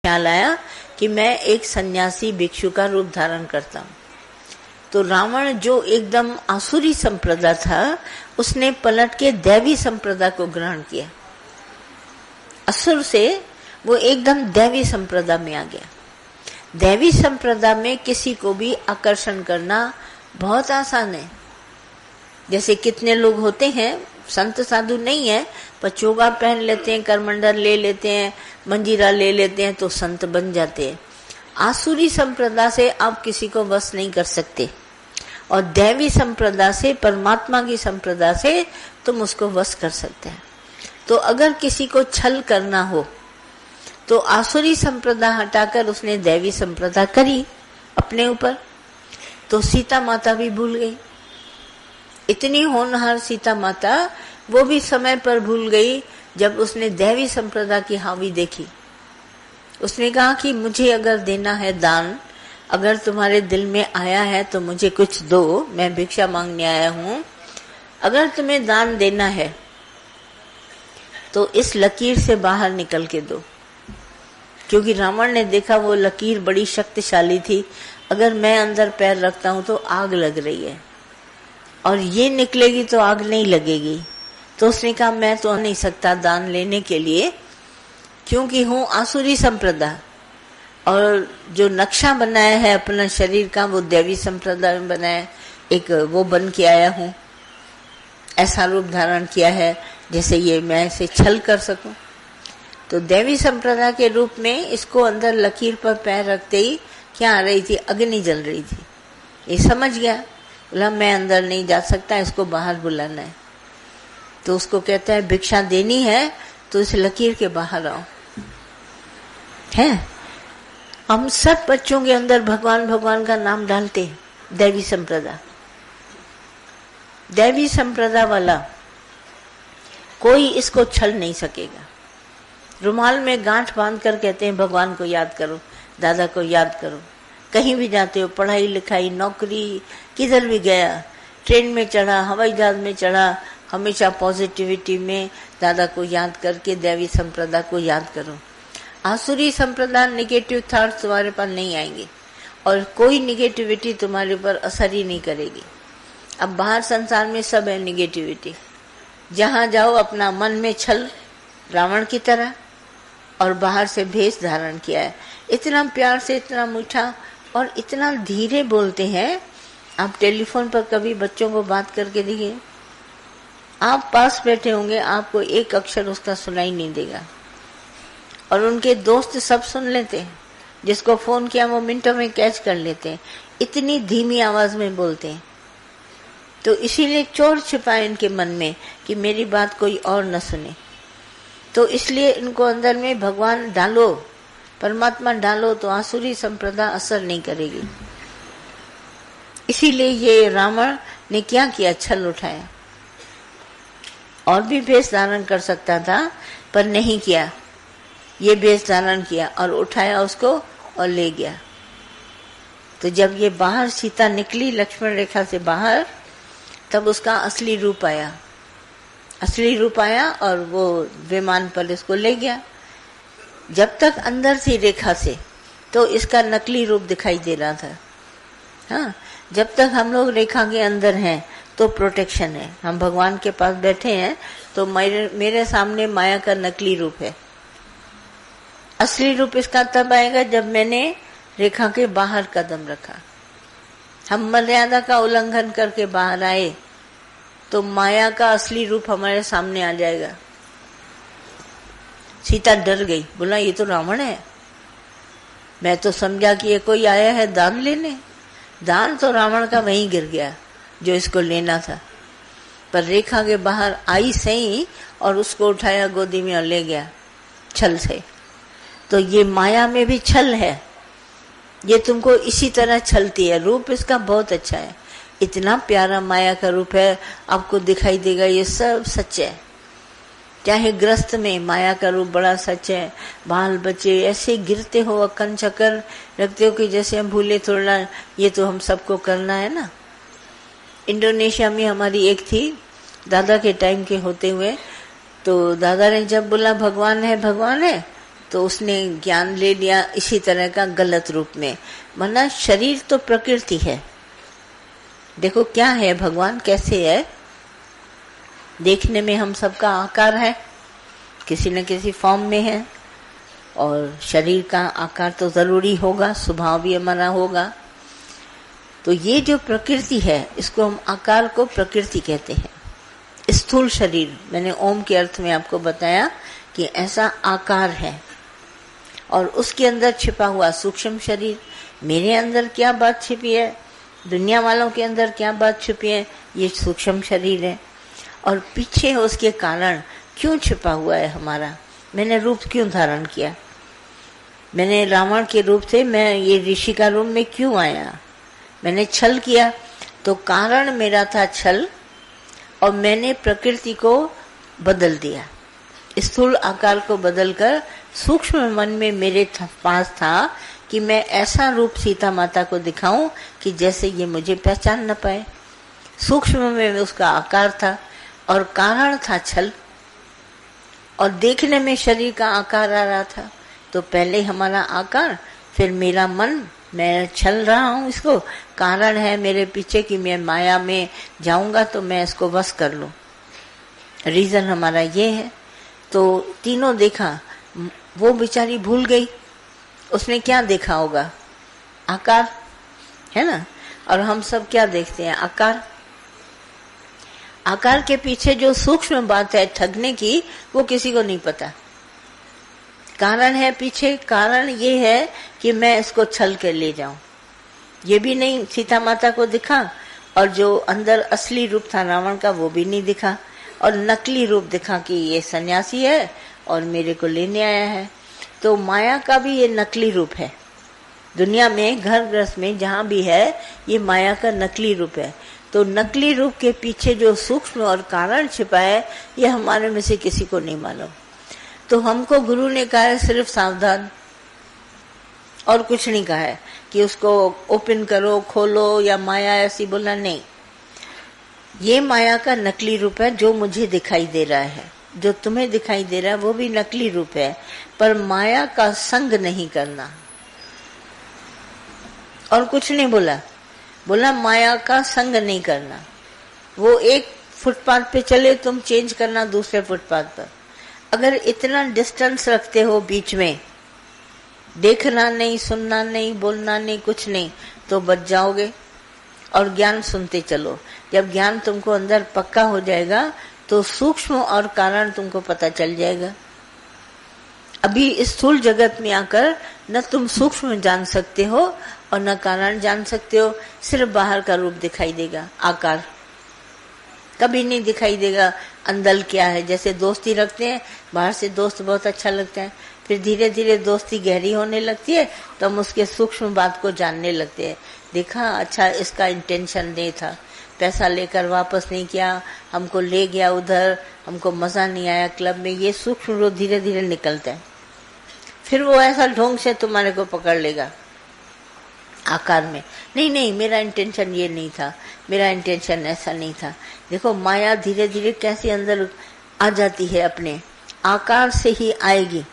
ख्याल आया कि मैं एक सन्यासी भिक्षु का रूप धारण करता हूँ। तो रावण जो एकदम आसुरी संप्रदाय था, उसने पलट के दैवी संप्रदाय को ग्रहण किया। असुर से वो एकदम दैवी संप्रदाय में आ गया। दैवी संप्रदाय में किसी को भी आकर्षण करना बहुत आसान है। जैसे कितने लोग होते हैं, संत साधु नहीं है, पर चोगा पहन लेते हैं, करमंडल ले लेते हैं, मंजीरा ले लेते हैं तो संत बन जाते हैं। आसुरी संप्रदाय से आप किसी को वश नहीं कर सकते, और दैवी संप्रदाय से, परमात्मा की संप्रदाय से तुम उसको वश कर सकते हैं। तो अगर किसी को छल करना हो तो आसुरी संप्रदाय हटाकर उसने दैवी संप्रदाय करी अपने ऊपर। तो सीता माता भी भूल गई। इतनी होनहार सीता माता वो भी समय पर भूल गई जब उसने दैवी संप्रदाय की हावी देखी। उसने कहा कि मुझे अगर देना है दान, अगर तुम्हारे दिल में आया है तो मुझे कुछ दो, मैं भिक्षा मांगने आया हूँ। अगर तुम्हें दान देना है तो इस लकीर से बाहर निकल के दो। क्योंकि रावण ने देखा वो लकीर बड़ी शक्तिशाली थी, अगर मैं अंदर पैर रखता हूँ तो आग लग रही है और ये निकलेगी तो आग नहीं लगेगी। तो उसने कहा मैं तो नहीं सकता दान लेने के लिए, क्योंकि हूँ आसुरी संप्रदाय, और जो नक्शा बनाया है अपना शरीर का वो दैवी संप्रदाय में बनाया, एक वो बन के आया हूँ, ऐसा रूप धारण किया है जैसे ये मैं इसे छल कर सकूं। तो दैवी संप्रदाय के रूप में इसको अंदर लकीर पर पैर रखते ही क्या आ रही थी, अग्नि जल रही थी। ये समझ गया, बोला मैं अंदर नहीं जा सकता, इसको बाहर बुलाना है। तो उसको कहता है भिक्षा देनी है तो इस लकीर के बाहर आओ। है हम सब बच्चों के अंदर भगवान भगवान का नाम डालते हैं। दैवी संप्रदाय, दैवी संप्रदाय वाला कोई इसको छल नहीं सकेगा। रुमाल में गांठ बांध कर कहते हैं भगवान को याद करो, दादा को याद करो। कहीं भी जाते हो, पढ़ाई लिखाई, नौकरी, किधर भी गया, ट्रेन में चढ़ा, हवाई जहाज में चढ़ा, हमेशा पॉजिटिविटी में दादा को याद करके दैवी संप्रदाय को याद करो। आसुरी संप्रदाय निगेटिव थॉट्स तुम्हारे पास नहीं आएंगे और कोई निगेटिविटी तुम्हारे ऊपर असर ही नहीं करेगी। अब बाहर संसार में सब है निगेटिविटी, जहां जाओ अपना मन में छल रावण की तरह, और बाहर से भेष धारण किया है। इतना प्यार से, इतना मीठा और इतना धीरे बोलते हैं। आप टेलीफोन पर कभी बच्चों को बात करके देखिए, आप पास बैठे होंगे, आपको एक अक्षर उसका सुनाई नहीं देगा, और उनके दोस्त सब सुन लेते हैं। जिसको फोन किया वो मिनटों में कैच कर लेते हैं, इतनी धीमी आवाज में बोलते हैं। तो इसीलिए चोर छिपाए इनके मन में कि मेरी बात कोई और न सुने। तो इसलिए इनको अंदर में भगवान डालो, परमात्मा डालो, तो आसुरी संप्रदाय असर नहीं करेगी। इसीलिए ये रावण ने क्या किया, छल उठाया। और भी भेष धारण कर सकता था पर नहीं किया, ये भेष धारण किया और उठाया उसको और ले गया। तो जब ये बाहर सीता निकली लक्ष्मण रेखा से बाहर, तब उसका असली रूप आया। असली रूप आया और वो विमान पर इसको ले गया। जब तक अंदर थी रेखा से तो इसका नकली रूप दिखाई दे रहा था। हाँ, जब तक हम लोग रेखा के अंदर हैं तो प्रोटेक्शन है। हम भगवान के पास बैठे हैं तो मेरे सामने माया का नकली रूप है। असली रूप इसका तब आएगा जब मैंने रेखा के बाहर कदम रखा। हम मर्यादा का उल्लंघन करके बाहर आए तो माया का असली रूप हमारे सामने आ जाएगा। सीता डर गई, बोला ये तो रावण है। मैं तो समझा कि ये कोई आया है दान लेने। दान तो रावण का वहीं गिर गया जो इसको लेना था। पर रेखा के बाहर आई सही और उसको उठाया गोदी में और ले गया छल से। तो ये माया में भी छल है, ये तुमको इसी तरह छलती है। रूप इसका बहुत अच्छा है, इतना प्यारा माया का रूप है, आपको दिखाई देगा ये सब सच है। चाहे ग्रस्त में माया का रूप बड़ा सच है। बाल बच्चे ऐसे गिरते हो, अक्कन चक्कर रखते हो कि जैसे हम भूले थोड़ा, ये तो हम सबको करना है ना। इंडोनेशिया में हमारी एक थी, दादा के टाइम के होते हुए, तो दादा ने जब बोला भगवान है भगवान है, तो उसने ज्ञान ले लिया इसी तरह का गलत रूप में, वरना शरीर तो प्रकृति है। देखो क्या है भगवान, कैसे है, देखने में हम सबका आकार है, किसी न किसी फॉर्म में है, और शरीर का आकार तो जरूरी होगा, स्वभाव भी हमारा होगा। तो ये जो प्रकृति है, इसको हम आकार को प्रकृति कहते हैं। स्थूल शरीर, मैंने ओम के अर्थ में आपको बताया कि ऐसा आकार है, और उसके अंदर छिपा हुआ सूक्ष्म शरीर। मेरे अंदर क्या बात छिपी है, दुनिया वालों के अंदर क्या बात छिपी है, ये सूक्ष्म शरीर है। और पीछे उसके कारण क्यों छिपा हुआ है हमारा, मैंने रूप क्यों धारण किया, मैंने रावण के रूप से मैं ये ऋषि का रूप में क्यों आया, मैंने छल किया, तो कारण मेरा था छल, और मैंने प्रकृति को बदल दिया, स्थूल आकार को बदलकर सूक्ष्म मन में मेरे पास था कि मैं ऐसा रूप सीता माता को दिखाऊं कि जैसे ये मुझे पहचान न पाए। सूक्ष्म में उसका आकार था और कारण था छल, और देखने में शरीर का आकार आ रहा था। तो पहले हमारा आकार, फिर मेरा मन, मैं छल रहा हूं इसको, कारण है मेरे पीछे कि मैं माया में जाऊंगा तो मैं इसको वश कर लूं, रीजन हमारा ये है। तो तीनों देखा, वो बेचारी भूल गई, उसने क्या देखा होगा, आकार, है ना। और हम सब क्या देखते हैं, आकार। आकार के पीछे जो सूक्ष्म बात है ठगने की, वो किसी को नहीं पता। कारण है पीछे, कारण ये है कि मैं इसको छल के ले जाऊं, ये भी नहीं सीता माता को दिखा, और जो अंदर असली रूप था रावण का वो भी नहीं दिखा, और नकली रूप दिखा कि ये सन्यासी है और मेरे को लेने आया है। तो माया का भी ये नकली रूप है, दुनिया में घर गृहस्थ में जहाँ भी है ये माया का नकली रूप है। तो नकली रूप के पीछे जो सूक्ष्म और कारण छिपा है, ये हमारे में से किसी को नहीं मालूम। तो हमको गुरु ने कहा है सिर्फ सावधान, और कुछ नहीं कहा है कि उसको ओपन करो, खोलो, या माया ऐसी बोला नहीं। ये माया का नकली रूप है जो मुझे दिखाई दे रहा है, जो तुम्हें दिखाई दे रहा है वो भी नकली रूप है, पर माया का संग नहीं करना। और कुछ नहीं बोला, बोला माया का संग नहीं करना। वो एक फुटपाथ पे चले, तुम चेंज करना दूसरे फुटपाथ पर। अगर इतना डिस्टेंस रखते हो बीच में, देखना नहीं, सुनना नहीं, बोलना नहीं, कुछ नहीं, तो बच जाओगे। और ज्ञान सुनते चलो, जब ज्ञान तुमको अंदर पक्का हो जाएगा तो सूक्ष्म और कारण तुमको पता चल जाएगा। अभी स्थूल जगत में आकर न तुम सूक्ष्म जान सकते हो और न कारण जान सकते हो, सिर्फ बाहर का रूप दिखाई देगा, आकार कभी नहीं दिखाई देगा अंदर क्या है। जैसे दोस्ती रखते हैं, बाहर से दोस्त बहुत अच्छा लगता है, फिर धीरे धीरे दोस्ती गहरी होने लगती है तो हम उसके सूक्ष्म बात को जानने लगते हैं। देखा, अच्छा इसका इंटेंशन नहीं था, पैसा लेकर वापस नहीं किया, हमको ले गया उधर, हमको मजा नहीं आया क्लब में, ये सूक्ष्म रूप धीरे धीरे निकलता है। फिर वो ऐसा ढोंग से तुम्हारे को पकड़ लेगा आकार में, नहीं नहीं मेरा इंटेंशन ये नहीं था, मेरा इंटेंशन ऐसा नहीं था। देखो माया धीरे धीरे कैसे अंदर आ जाती है, अपने आकार से ही आएगी,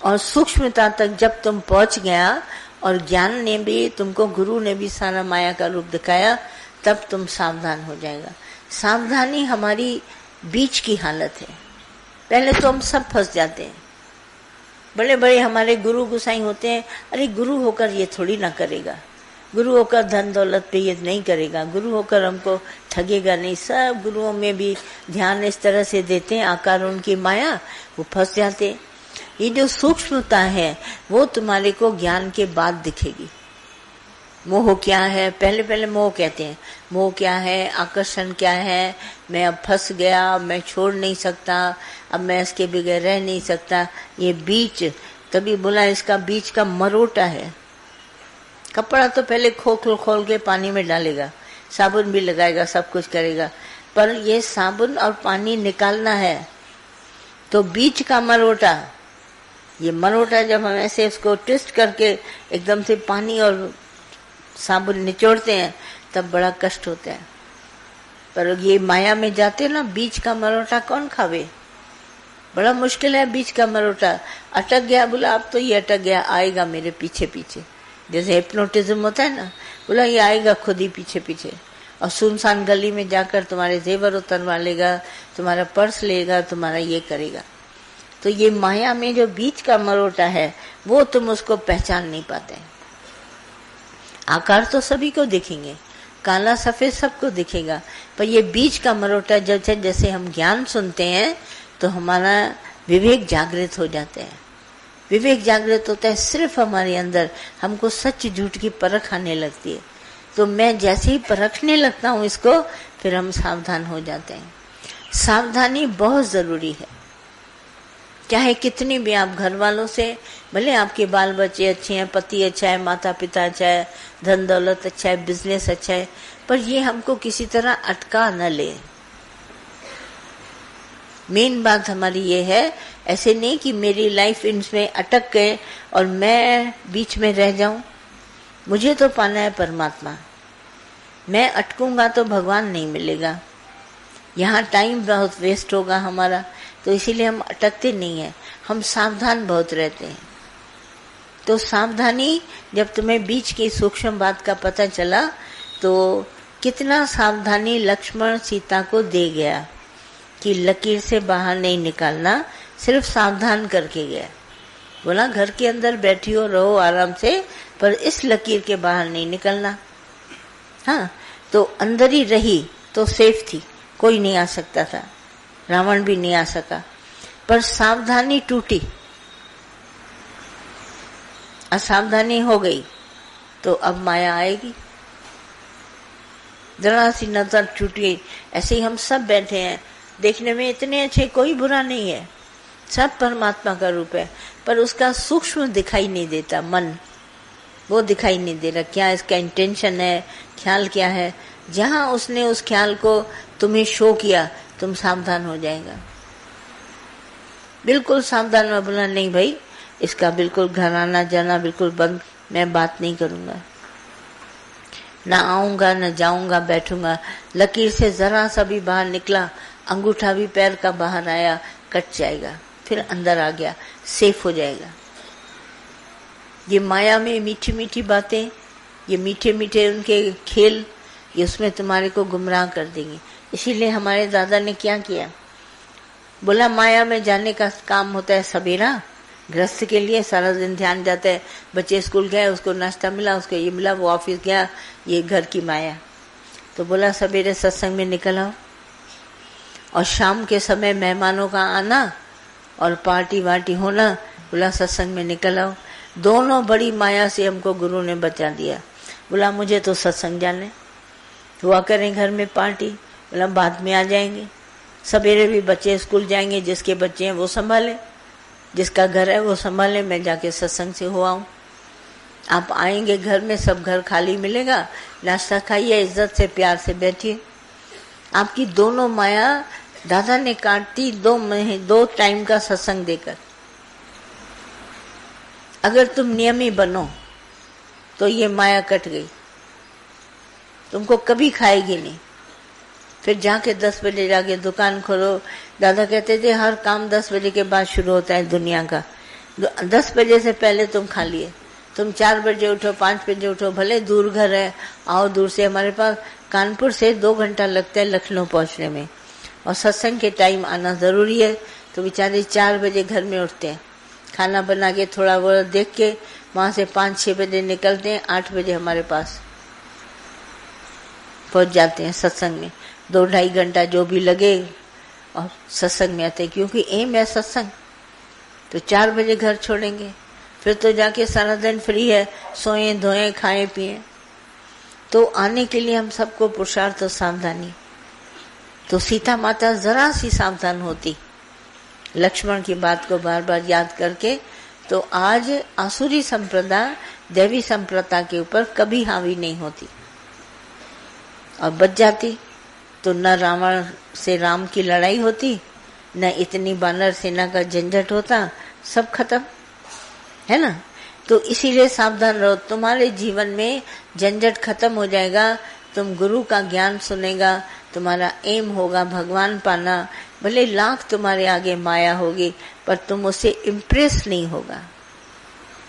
और सूक्ष्मता तक जब तुम पहुंच गया और ज्ञान ने भी तुमको, गुरु ने भी सारा माया का रूप दिखाया, तब तुम सावधान हो जाएगा। सावधानी हमारी बीच की हालत है। पहले तो हम सब फंस जाते हैं, बड़े बड़े हमारे गुरु गुसाई होते हैं, अरे गुरु होकर ये थोड़ी ना करेगा, गुरु होकर धन दौलत पे ये नहीं करेगा, गुरु होकर हमको ठगेगा नहीं। सब गुरुओं में भी ध्यान इस तरह से देते हैं, आकार उनकी माया, वो फंस जाते हैं। ये जो सूक्ष्मता है वो तुम्हारे को ज्ञान के बाद दिखेगी। मोह क्या है, पहले पहले मोह कहते हैं, मोह क्या है, आकर्षण क्या है, मैं अब फंस गया, मैं छोड़ नहीं सकता, अब मैं इसके बगैर रह नहीं सकता। ये बीच, तभी बोला इसका बीच का मरोटा है। कपड़ा तो पहले खोल के पानी में डालेगा, साबुन भी लगाएगा, सब कुछ करेगा, पर ये साबुन और पानी निकालना है तो बीच का मरोटा, ये मरोटा जब हम ऐसे इसको ट्विस्ट करके एकदम से पानी और साबुन निचोड़ते हैं तब बड़ा कष्ट होता है। पर ये माया में जाते ना, बीच का मरोटा कौन खावे, बड़ा मुश्किल है बीच का मरोटा, अटक गया, बोला अब तो ये अटक गया, आएगा मेरे पीछे पीछे, जैसे हिप्नोटिज्म होता है ना, बोला ये आएगा खुद ही पीछे पीछे, और सुनसान गली में जाकर तुम्हारे जेवर उतरवा लेगा, तुम्हारा पर्स लेगा, तुम्हारा ये करेगा। तो ये माया में जो बीच का मरोटा है वो तुम उसको पहचान नहीं पाते। आकार तो सभी को दिखेंगे, काला सफेद सबको दिखेगा, पर ये बीच का मरोटा जैसे हम ज्ञान सुनते हैं तो हमारा विवेक जागृत हो जाते हैं। विवेक जागृत होता है सिर्फ हमारे अंदर, हमको सच झूठ की परख आने लगती है। तो मैं जैसे ही परखने लगता हूँ इसको, फिर हम सावधान हो जाते हैं। सावधानी बहुत जरूरी है। चाहे कितनी भी आप घर वालों से, भले आपके बाल बच्चे अच्छे हैं, पति अच्छा है, माता पिता अच्छा है, धन दौलत अच्छा है, बिजनेस अच्छा है, पर ये हमको किसी तरह अटका न ले। मेन बात हमारी ये है, ऐसे नहीं कि मेरी लाइफ इनमें अटक गए और मैं बीच में रह जाऊं। मुझे तो पाना है परमात्मा, मैं अटकूंगा तो भगवान नहीं मिलेगा, यहाँ टाइम बहुत वेस्ट होगा हमारा। तो इसीलिए हम अटकते नहीं हैं, हम सावधान बहुत रहते हैं। तो सावधानी, जब तुम्हें बीच की सूक्ष्म बात का पता चला तो कितना सावधानी लक्ष्मण सीता को दे गया कि लकीर से बाहर नहीं निकालना, सिर्फ सावधान करके गया। बोला घर के अंदर बैठी हो, रहो आराम से, पर इस लकीर के बाहर नहीं निकलना। हाँ, तो अंदर ही रही तो सेफ थी, कोई नहीं आ सकता था, रावण भी नहीं आ सका। पर सावधानी टूटी, असावधानी हो गई तो अब माया आएगी। जरा सी नजर टूटी, ऐसे ही हम सब बैठे हैं, देखने में इतने अच्छे, कोई बुरा नहीं है, सब परमात्मा का रूप है, पर उसका सूक्ष्म दिखाई नहीं देता, मन वो दिखाई नहीं दे रहा, क्या इसका इंटेंशन है, ख्याल क्या है। जहां उसने उस ख्याल को तुम्हें शो किया, तुम सावधान हो जाएगा, बिल्कुल सावधान में बोला नहीं भाई, इसका बिल्कुल घर आना जाना बिल्कुल बंद, मैं बात नहीं करूंगा, ना आऊंगा न जाऊंगा, बैठूंगा। लकीर से जरा सा भी बाहर निकला, अंगूठा भी पैर का बाहर आया, कट जाएगा, फिर अंदर आ गया, सेफ हो जाएगा। ये माया में मीठी मीठी बातें, ये मीठे मीठे उनके खेल, ये उसमें तुम्हारे को गुमराह कर देंगे। इसीलिए हमारे दादा ने क्या किया, बोला माया में जाने का काम होता है सवेरा, गृहस्थ के लिए सारा दिन ध्यान जाता है, बच्चे स्कूल गए, उसको नाश्ता मिला, उसको ये मिला, वो ऑफिस गया, ये घर की माया। तो बोला सवेरे सत्संग में निकल आओ, और शाम के समय मेहमानों का आना और पार्टी वार्टी होना, बोला सत्संग में निकल आओ। दोनों बड़ी माया से हमको गुरु ने बचा दिया। बोला मुझे तो सत्संग जाने, हुआ करें घर में पार्टी, बोला बाद में आ जाएंगे, सवेरे भी बच्चे स्कूल जाएंगे, जिसके बच्चे हैं वो संभाले, जिसका घर है वो संभाले, मैं जाके सत्संग से हो आऊं। आप आएंगे घर में, सब घर खाली मिलेगा, नाश्ता खाइए, इज्जत से प्यार से बैठिए। आपकी दोनों माया दादा ने काटती, 2 टाइम का सत्संग देकर। अगर तुम नियमी बनो तो ये माया कट गई, तुमको कभी खाएगी नहीं। फिर जाके 10 बजे जाके दुकान खोलो। दादा कहते थे हर काम 10 बजे के बाद शुरू होता है दुनिया का, 10 बजे से पहले तुम खा लिए। तुम 4 बजे उठो, 5 बजे उठो, भले दूर घर है, आओ दूर से। हमारे पास कानपुर से 2 घंटा लगता है लखनऊ पहुंचने में, और सत्संग के टाइम आना जरूरी है। तो बेचारे 4 बजे घर में उठते हैं, खाना बना के थोड़ा बहुत देख के वहां से 5-6 बजे निकलते हैं, 8 बजे हमारे पास पहुंच जाते हैं सत्संग में। 2-2.5 घंटा जो भी लगे और सत्संग में आते हैं, क्योंकि एम है सत्संग। तो 4 बजे घर छोड़ेंगे, फिर तो जाके सारा दिन फ्री है, सोए धोए खाए पिए। तो आने के लिए हम सबको पुरुषार्थ और सावधानी। तो सीता माता जरा सी सावधान होती, लक्ष्मण की बात को बार बार याद करके, तो आज आसुरी संप्रदाय दैवी संप्रदाय के ऊपर कभी हावी नहीं होती और बच जाती। तो न रावण से राम की लड़ाई होती, न इतनी वानर सेना का झंझट होता, सब खत्म है ना। तो इसीलिए सावधान रहो, तुम्हारे जीवन में झंझट खत्म हो जाएगा। तुम गुरु का ज्ञान सुनेगा, तुम्हारा एम होगा भगवान पाना, भले लाख तुम्हारे आगे माया होगी पर तुम उससे इम्प्रेस नहीं होगा।